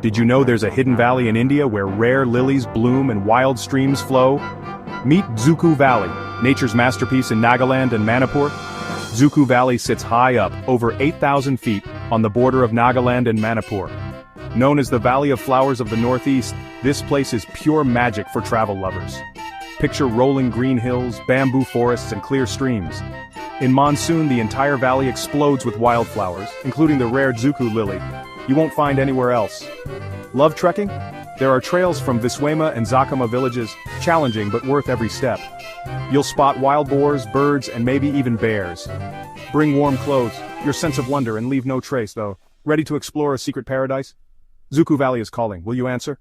Did you know there's a hidden valley in India where rare lilies bloom and wild streams flow? Meet Dzukou Valley, nature's masterpiece in Nagaland and Manipur. Dzukou Valley sits high up, over 8,000 feet, on the border of Nagaland and Manipur. Known as the Valley of Flowers of the Northeast, this place is pure magic for travel lovers. Picture rolling green hills, bamboo forests, and clear streams. In monsoon, the entire valley explodes with wildflowers, including the rare Dzukou lily. You won't find anywhere else. Love trekking? There are trails from Viswema and Zakama villages, challenging but worth every step. You'll spot wild boars, birds, and maybe even bears. Bring warm clothes, your sense of wonder, and leave no trace, though. Ready to explore a secret paradise? Dzukou Valley is calling. Will you answer?